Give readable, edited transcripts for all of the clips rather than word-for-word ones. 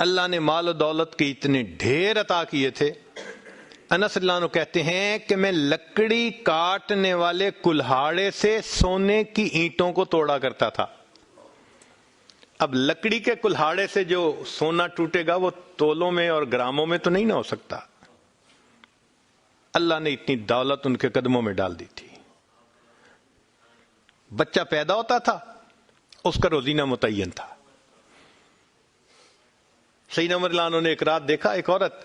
اللہ نے مال و دولت کے اتنے ڈھیر عطا کیے تھے. انس اللہ عنہ کہتے ہیں کہ میں لکڑی کاٹنے والے کلہاڑے سے سونے کی اینٹوں کو توڑا کرتا تھا. اب لکڑی کے کلہاڑے سے جو سونا ٹوٹے گا وہ تولوں میں اور گراموں میں تو نہیں نہ ہو سکتا. اللہ نے اتنی دولت ان کے قدموں میں ڈال دی تھی. بچہ پیدا ہوتا تھا اس کا روزینہ متعین تھا. سیدنا عمر رضی اللہ عنہ نے ایک رات دیکھا ایک عورت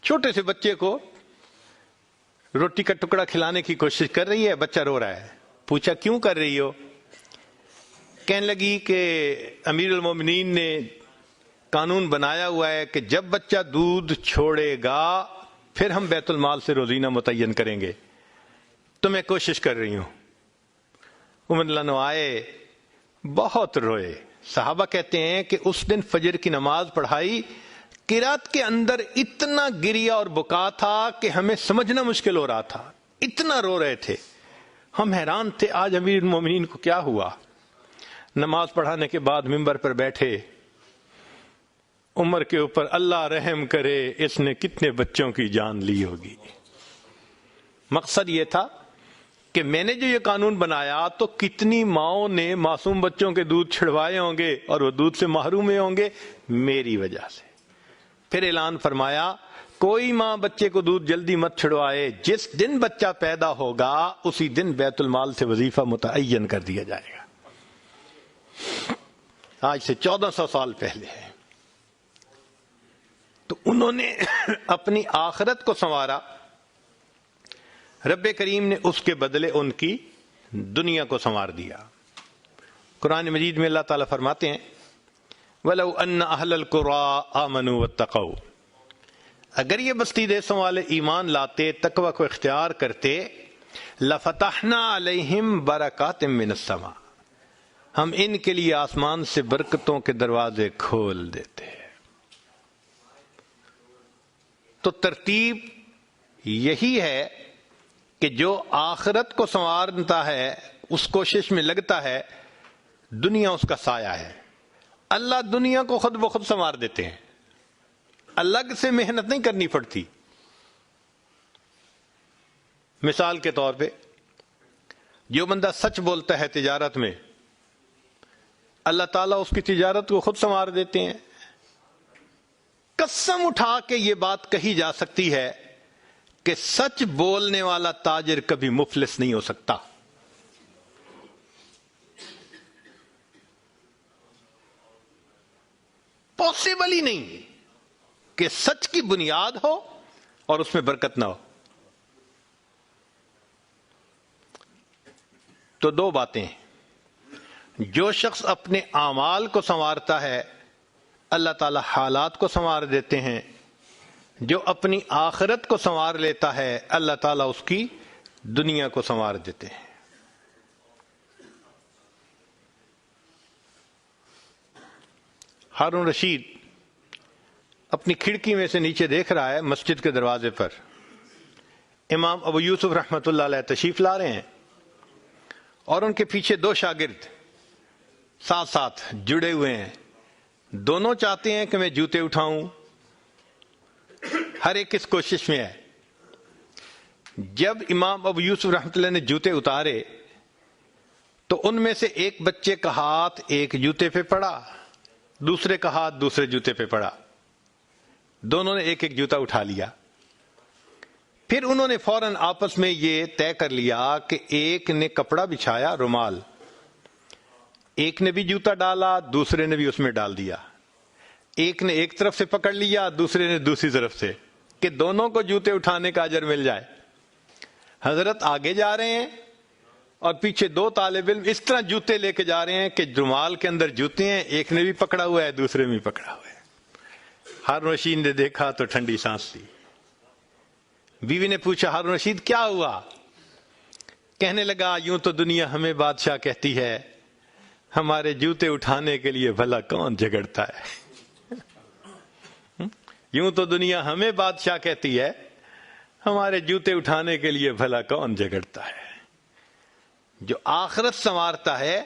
چھوٹے سے بچے کو روٹی کا ٹکڑا کھلانے کی کوشش کر رہی ہے, بچہ رو رہا ہے. پوچھا کیوں کر رہی ہو؟ کہنے لگی کہ امیر المومنین نے قانون بنایا ہوا ہے کہ جب بچہ دودھ چھوڑے گا پھر ہم بیت المال سے روزینہ متعین کریں گے, تو میں کوشش کر رہی ہوں. عمر رضی اللہ عنہ آئے, بہت روئے. صحابہ کہتے ہیں کہ اس دن فجر کی نماز پڑھائی, قرات کے اندر اتنا گریا اور بکا تھا کہ ہمیں سمجھنا مشکل ہو رہا تھا, اتنا رو رہے تھے. ہم حیران تھے آج امیر المومنین کو کیا ہوا. نماز پڑھانے کے بعد ممبر پر بیٹھے, عمر کے اوپر اللہ رحم کرے اس نے کتنے بچوں کی جان لی ہوگی. مقصد یہ تھا کہ میں نے جو یہ قانون بنایا تو کتنی ماؤں نے معصوم بچوں کے دودھ چھڑوائے ہوں گے اور وہ دودھ سے محروم ہوئے ہوں گے میری وجہ سے. پھر اعلان فرمایا کوئی ماں بچے کو دودھ جلدی مت چھڑوائے, جس دن بچہ پیدا ہوگا اسی دن بیت المال سے وظیفہ متعین کر دیا جائے گا. آج سے 1400 سال پہلے ہے. تو انہوں نے اپنی آخرت کو سنوارا, رب کریم نے اس کے بدلے ان کی دنیا کو سنوار دیا. قرآن مجید میں اللہ تعالیٰ فرماتے ہیں وَلَوْ أَنَّ أَهْلَ الْقُرَىٰ آمَنُوا وَاتَّقَوْا, اگر یہ بستی دیسوں والے ایمان لاتے تقوی کو اختیار کرتے لَفَتَحْنَا عَلَيْهِمْ بَرَكَاتٍ مِّنَ السَّمَاءِ, ہم ان کے لیے آسمان سے برکتوں کے دروازے کھول دیتے. تو ترتیب یہی ہے کہ جو آخرت کو سنوارتا ہے اس کوشش میں لگتا ہے, دنیا اس کا سایہ ہے. اللہ دنیا کو خود بخود سنوار دیتے ہیں, الگ سے محنت نہیں کرنی پڑتی. مثال کے طور پہ جو بندہ سچ بولتا ہے تجارت میں, اللہ تعالیٰ اس کی تجارت کو خود سنوار دیتے ہیں. قسم اٹھا کے یہ بات کہی جا سکتی ہے کہ سچ بولنے والا تاجر کبھی مفلس نہیں ہو سکتا. پاسبل ہی نہیں کہ سچ کی بنیاد ہو اور اس میں برکت نہ ہو. تو دو باتیں, جو شخص اپنے اعمال کو سنوارتا ہے اللہ تعالی حالات کو سنوار دیتے ہیں, جو اپنی آخرت کو سنوار لیتا ہے اللہ تعالیٰ اس کی دنیا کو سنوار دیتے ہیں. ہارون رشید اپنی کھڑکی میں سے نیچے دیکھ رہا ہے, مسجد کے دروازے پر امام ابو یوسف رحمۃ اللہ علیہ تشریف لا رہے ہیں اور ان کے پیچھے دو شاگرد ساتھ ساتھ جڑے ہوئے ہیں. دونوں چاہتے ہیں کہ میں جوتے اٹھاؤں, ہر ایک اس کوشش میں ہے. جب امام ابو یوسف رحمۃ اللہ نے جوتے اتارے تو ان میں سے ایک بچے کا ہاتھ ایک جوتے پہ پڑا, دوسرے کا ہاتھ دوسرے جوتے پہ پڑا. دونوں نے ایک ایک جوتا اٹھا لیا. پھر انہوں نے فوراً آپس میں یہ طے کر لیا کہ ایک نے کپڑا بچھایا رومال, ایک نے بھی جوتا ڈالا دوسرے نے بھی اس میں ڈال دیا. ایک نے ایک طرف سے پکڑ لیا دوسرے نے دوسری طرف سے, کہ دونوں کو جوتے اٹھانے کا اجر مل جائے. حضرت آگے جا رہے ہیں اور پیچھے دو طالب علم اس طرح جوتے لے کے جا رہے ہیں کہ رومال کے اندر جوتے ہیں, ایک نے بھی پکڑا ہوا ہے دوسرے میں بھی پکڑا ہوا ہے. ہارون رشید نے دیکھا تو ٹھنڈی سانس لی. بیوی نے پوچھا ہارون رشید کیا ہوا؟ کہنے لگا یوں تو دنیا ہمیں بادشاہ کہتی ہے, ہمارے جوتے اٹھانے کے لیے بھلا کون جھگڑتا ہے. یوں تو دنیا ہمیں بادشاہ کہتی ہے, ہمارے جوتے اٹھانے کے لیے بھلا کون جھگڑتا ہے. جو آخرت سنوارتا ہے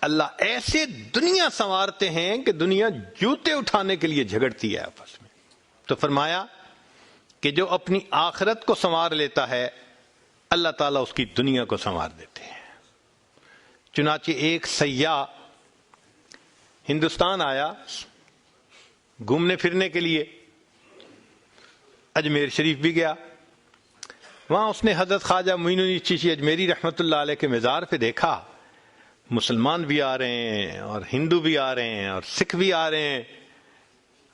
اللہ ایسے دنیا سنوارتے ہیں کہ دنیا جوتے اٹھانے کے لیے جھگڑتی ہے آپس میں. تو فرمایا کہ جو اپنی آخرت کو سنوار لیتا ہے اللہ تعالیٰ اس کی دنیا کو سنوار دیتے ہیں. چنانچہ ایک سیاح ہندوستان آیا گھومنے پھرنے کے لیے، اجمیر شریف بھی گیا. وہاں اس نے حضرت خواجہ معین الدین چشتی اجمیری رحمۃ اللہ علیہ کے مزار پہ دیکھا مسلمان بھی آ رہے ہیں اور ہندو بھی آ رہے ہیں اور سکھ بھی آ رہے ہیں.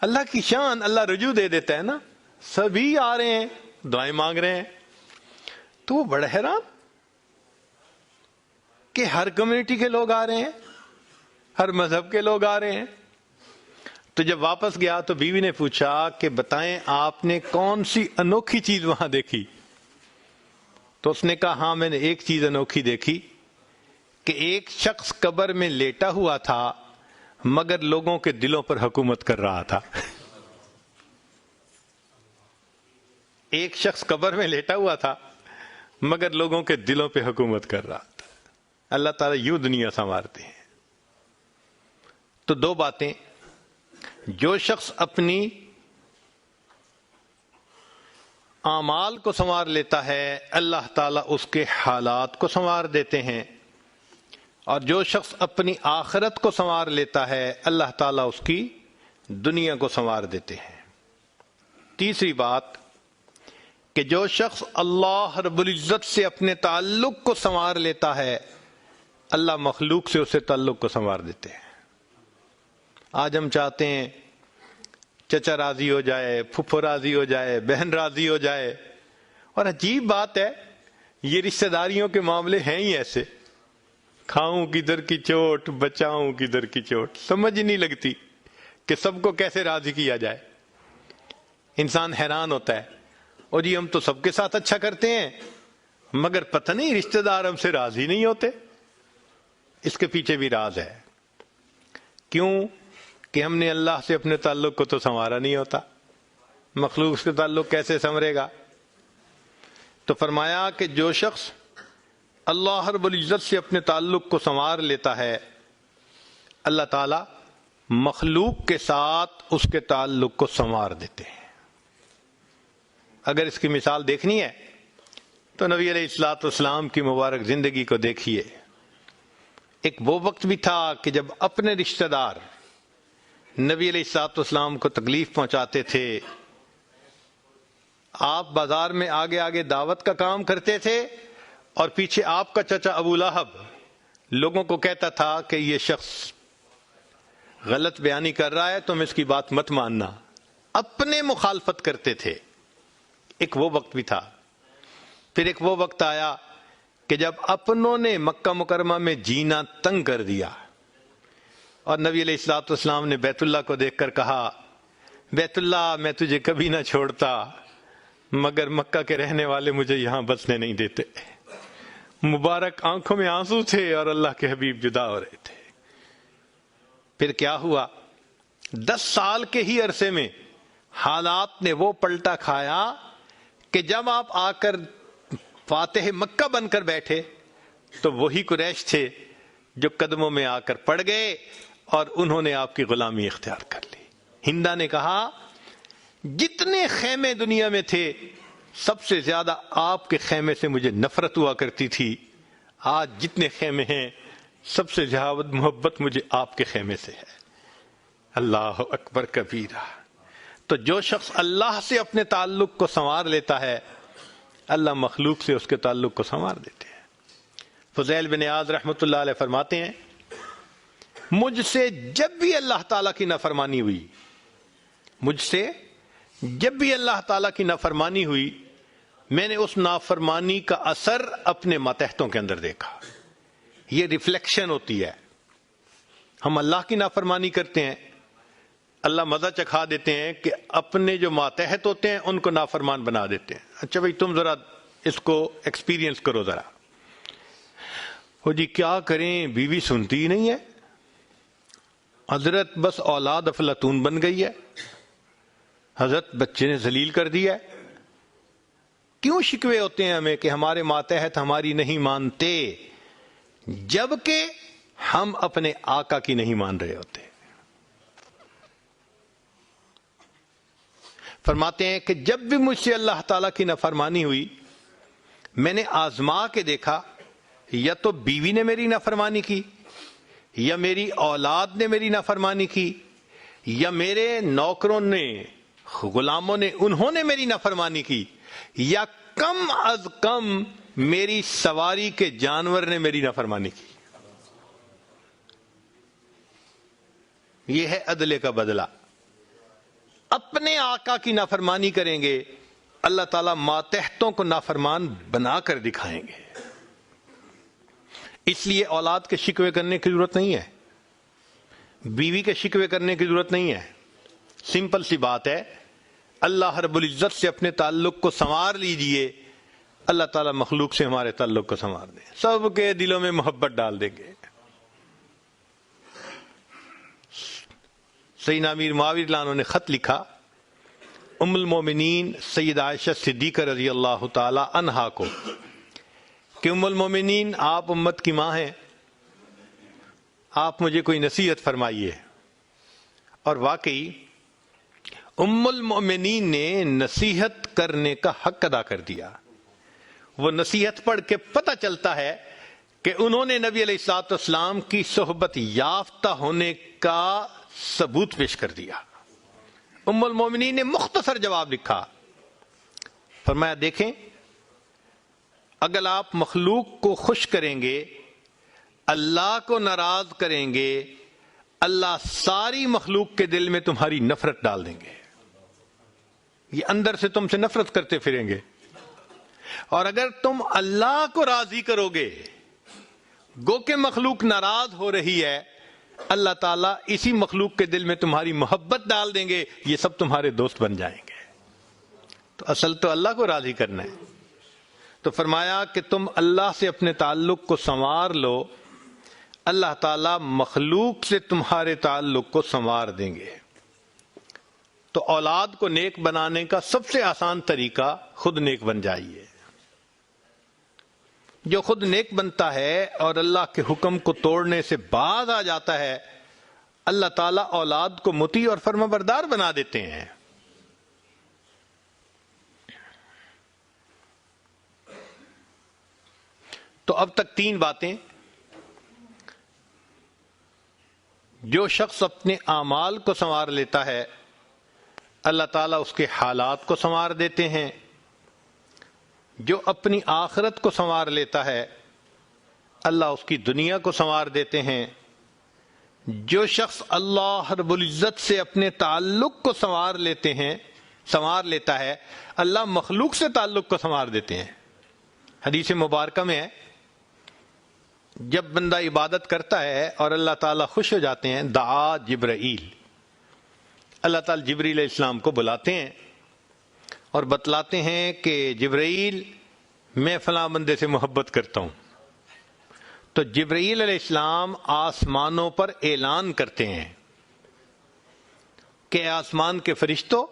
اللہ کی شان، اللہ رجوع دے دیتا ہے نا، سبھی آ رہے ہیں دعائیں مانگ رہے ہیں. تو وہ بڑا حیران کہ ہر کمیونٹی کے لوگ آ رہے ہیں، ہر مذہب کے لوگ آ رہے ہیں. تو جب واپس گیا تو بیوی نے پوچھا کہ بتائیں آپ نے کون سی انوکھی چیز وہاں دیکھی؟ تو اس نے کہا ہاں میں نے ایک چیز انوکھی دیکھی کہ ایک شخص قبر میں لیٹا ہوا تھا مگر لوگوں کے دلوں پر حکومت کر رہا تھا. ایک شخص قبر میں لیٹا ہوا تھا مگر لوگوں کے دلوں پہ حکومت کر رہا تھا. اللہ تعالیٰ یوں دنیا سنوارتے ہیں. تو دو باتیں، جو شخص اپنی اعمال کو سنوار لیتا ہے اللہ تعالیٰ اس کے حالات کو سنوار دیتے ہیں، اور جو شخص اپنی آخرت کو سنوار لیتا ہے اللہ تعالیٰ اس کی دنیا کو سنوار دیتے ہیں. تیسری بات کہ جو شخص اللہ رب العزت سے اپنے تعلق کو سنوار لیتا ہے اللہ مخلوق سے اسے تعلق کو سنوار دیتے ہیں. آج ہم چاہتے ہیں چچا راضی ہو جائے، پھپھو راضی ہو جائے، بہن راضی ہو جائے، اور عجیب بات ہے یہ رشتہ داریوں کے معاملے ہیں ہی ایسے، کھاؤں کدھر کی چوٹ بچاؤں کدھر کی چوٹ، سمجھ نہیں لگتی کہ سب کو کیسے راضی کیا جائے. انسان حیران ہوتا ہے اور جی ہم تو سب کے ساتھ اچھا کرتے ہیں مگر پتہ نہیں رشتہ دار ہم سے راضی نہیں ہوتے. اس کے پیچھے بھی راز ہے. کیوں؟ کہ ہم نے اللہ سے اپنے تعلق کو تو سنوارا نہیں ہوتا، مخلوق سے تعلق کیسے سنورے گا؟ تو فرمایا کہ جو شخص اللہ رب العزت سے اپنے تعلق کو سنوار لیتا ہے اللہ تعالی مخلوق کے ساتھ اس کے تعلق کو سنوار دیتے ہیں. اگر اس کی مثال دیکھنی ہے تو نبی علیہ الصلوۃ والسلام کی مبارک زندگی کو دیکھیے. ایک وہ وقت بھی تھا کہ جب اپنے رشتہ دار نبی علیہ الصلوۃ والسلام کو تکلیف پہنچاتے تھے، آپ بازار میں آگے آگے دعوت کا کام کرتے تھے اور پیچھے آپ کا چچا ابو لہب لوگوں کو کہتا تھا کہ یہ شخص غلط بیانی کر رہا ہے تم اس کی بات مت ماننا. اپنے مخالفت کرتے تھے. ایک وہ وقت بھی تھا. پھر ایک وہ وقت آیا کہ جب اپنوں نے مکہ مکرمہ میں جینا تنگ کر دیا اور نبی علیہ الصلوۃ والسلام نے بیت اللہ کو دیکھ کر کہا بیت اللہ میں تجھے کبھی نہ چھوڑتا مگر مکہ کے رہنے والے مجھے یہاں بسنے نہیں دیتے. مبارک آنکھوں میں آنسو تھے اور اللہ کے حبیب جدا ہو رہے تھے. پھر کیا ہوا؟ 10 سال کے ہی عرصے میں حالات نے وہ پلٹا کھایا کہ جب آپ آ کر فاتح مکہ بن کر بیٹھے تو وہی قریش تھے جو قدموں میں آ کر پڑ گئے اور انہوں نے آپ کی غلامی اختیار کر لی. ہندا نے کہا جتنے خیمے دنیا میں تھے سب سے زیادہ آپ کے خیمے سے مجھے نفرت ہوا کرتی تھی، آج جتنے خیمے ہیں سب سے زیادہ محبت مجھے آپ کے خیمے سے ہے. اللہ اکبر کبیرہ. تو جو شخص اللہ سے اپنے تعلق کو سنوار لیتا ہے اللہ مخلوق سے اس کے تعلق کو سنوار دیتے ہیں. فضیل بن عیاض رحمۃ اللہ علیہ فرماتے ہیں مجھ سے جب بھی اللہ تعالیٰ کی نافرمانی ہوئی، مجھ سے جب بھی اللہ تعالیٰ کی نافرمانی ہوئی میں نے اس نافرمانی کا اثر اپنے ماتحتوں کے اندر دیکھا. یہ ریفلیکشن ہوتی ہے. ہم اللہ کی نافرمانی کرتے ہیں، اللہ مزہ چکھا دیتے ہیں کہ اپنے جو ماتحت ہوتے ہیں ان کو نافرمان بنا دیتے ہیں. اچھا بھائی تم ذرا اس کو ایکسپیرینس کرو ذرا. وہ جی کیا کریں بیوی سنتی ہی نہیں ہے، حضرت بس اولاد افلاطون بن گئی ہے، حضرت بچے نے ذلیل کر دیا ہے. کیوں شکوے ہوتے ہیں ہمیں کہ ہمارے ماتحت ہماری نہیں مانتے، جبکہ ہم اپنے آقا کی نہیں مان رہے ہوتے. فرماتے ہیں کہ جب بھی مجھ سے اللہ تعالیٰ کی نافرمانی ہوئی میں نے آزما کے دیکھا یا تو بیوی نے میری نافرمانی کی یا میری اولاد نے میری نافرمانی کی یا میرے نوکروں نے غلاموں نے انہوں نے میری نافرمانی کی یا کم از کم میری سواری کے جانور نے میری نافرمانی کی. یہ ہے عدل کا بدلہ. اپنے آقا کی نافرمانی کریں گے اللہ تعالیٰ ماتحتوں کو نافرمان بنا کر دکھائیں گے. اس لیے اولاد کے شکوے کرنے کی ضرورت نہیں ہے, بیوی کے شکوے کرنے کی ضرورت نہیں ہے. سمپل سی بات ہے, اللہ رب العزت سے اپنے تعلق کو سنوار لیجئے, اللہ تعالیٰ مخلوق سے ہمارے تعلق کو سنوار دیں, سب کے دلوں میں محبت ڈال دیں گے. سیدنا امیر معاویہ رضی اللہ عنہ نے خط لکھا ام المومنین سیدہ عائشہ صدیقہ رضی اللہ تعالی عنہا کو کہ ام المومنین آپ امت کی ماں ہیں, آپ مجھے کوئی نصیحت فرمائیے. اور واقعی ام المومنین نے نصیحت کرنے کا حق ادا کر دیا. وہ نصیحت پڑھ کے پتہ چلتا ہے کہ انہوں نے نبی علیہ الصلوۃ والسلام کی صحبت یافتہ ہونے کا ثبوت پیش کر دیا. ام المومنین نے مختصر جواب لکھا, فرمایا دیکھیں اگر آپ مخلوق کو خوش کریں گے, اللہ کو ناراض کریں گے, اللہ ساری مخلوق کے دل میں تمہاری نفرت ڈال دیں گے. یہ اندر سے تم سے نفرت کرتے پھریں گے. اور اگر تم اللہ کو راضی کرو گے, گو کہ مخلوق ناراض ہو رہی ہے, اللہ تعالیٰ اسی مخلوق کے دل میں تمہاری محبت ڈال دیں گے, یہ سب تمہارے دوست بن جائیں گے. تو اصل تو اللہ کو راضی کرنا ہے. تو فرمایا کہ تم اللہ سے اپنے تعلق کو سنوار لو, اللہ تعالیٰ مخلوق سے تمہارے تعلق کو سنوار دیں گے. تو اولاد کو نیک بنانے کا سب سے آسان طریقہ خود نیک بن جائیے. جو خود نیک بنتا ہے اور اللہ کے حکم کو توڑنے سے باز آ جاتا ہے, اللہ تعالیٰ اولاد کو مطیع اور فرمانبردار بنا دیتے ہیں. تو اب تک 3 باتیں. جو شخص اپنے اعمال کو سنوار لیتا ہے اللہ تعالیٰ اس کے حالات کو سنوار دیتے ہیں. جو اپنی آخرت کو سنوار لیتا ہے اللہ اس کی دنیا کو سنوار دیتے ہیں. جو شخص اللہ رب العزت سے اپنے تعلق کو سنوار لیتا ہے اللہ مخلوق سے تعلق کو سنوار دیتے ہیں. حدیث مبارکہ میں ہے جب بندہ عبادت کرتا ہے اور اللہ تعالیٰ خوش ہو جاتے ہیں, دعا جبرائیل, اللہ تعالیٰ جبریل علیہ السلام کو بلاتے ہیں اور بتلاتے ہیں کہ جبرائیل میں فلاں بندے سے محبت کرتا ہوں. تو جبرائیل علیہ السلام آسمانوں پر اعلان کرتے ہیں کہ آسمان کے فرشتوں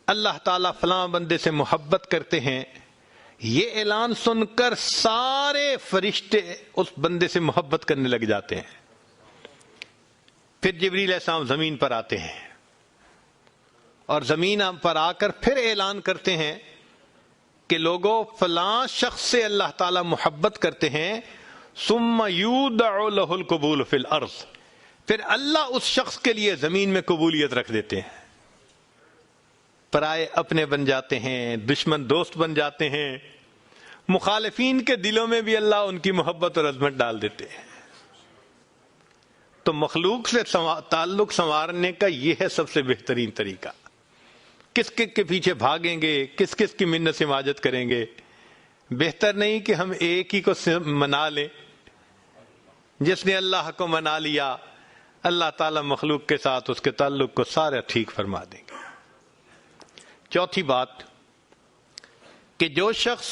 اللہ تعالیٰ فلاں بندے سے محبت کرتے ہیں. یہ اعلان سن کر سارے فرشتے اس بندے سے محبت کرنے لگ جاتے ہیں. پھر جبریل علیہ السلام زمین پر آتے ہیں اور زمین پر آ کر پھر اعلان کرتے ہیں کہ لوگوں فلاں شخص سے اللہ تعالیٰ محبت کرتے ہیں. ثم یودع له القبول فی الارض, پھر اللہ اس شخص کے لیے زمین میں قبولیت رکھ دیتے ہیں. پرائے اپنے بن جاتے ہیں, دشمن دوست بن جاتے ہیں, مخالفین کے دلوں میں بھی اللہ ان کی محبت اور عظمت ڈال دیتے ہیں. تو مخلوق سے تعلق سنوارنے کا یہ ہے سب سے بہترین طریقہ. کس کے پیچھے بھاگیں گے, کس کی منت سے ماجت کریں گے. بہتر نہیں کہ ہم ایک ہی کو منا لیں. جس نے اللہ کو منا لیا اللہ تعالیٰ مخلوق کے ساتھ اس کے تعلق کو سارا ٹھیک فرما دیں گے. چوتھی بات کہ جو شخص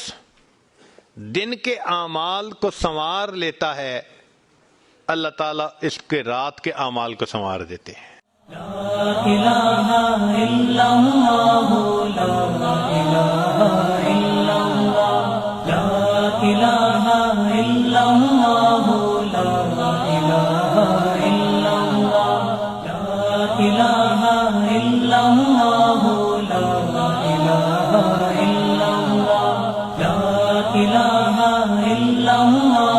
دن کے اعمال کو سنوار لیتا ہے اللہ تعالیٰ اس کے رات کے اعمال کو سنوار دیتے ہیں. لا الہ الا اللہ, لا الہ الا اللہ, لا الہ الا اللہ, لا الہ إلا الله لا إله إلا الله لا إله إلا الله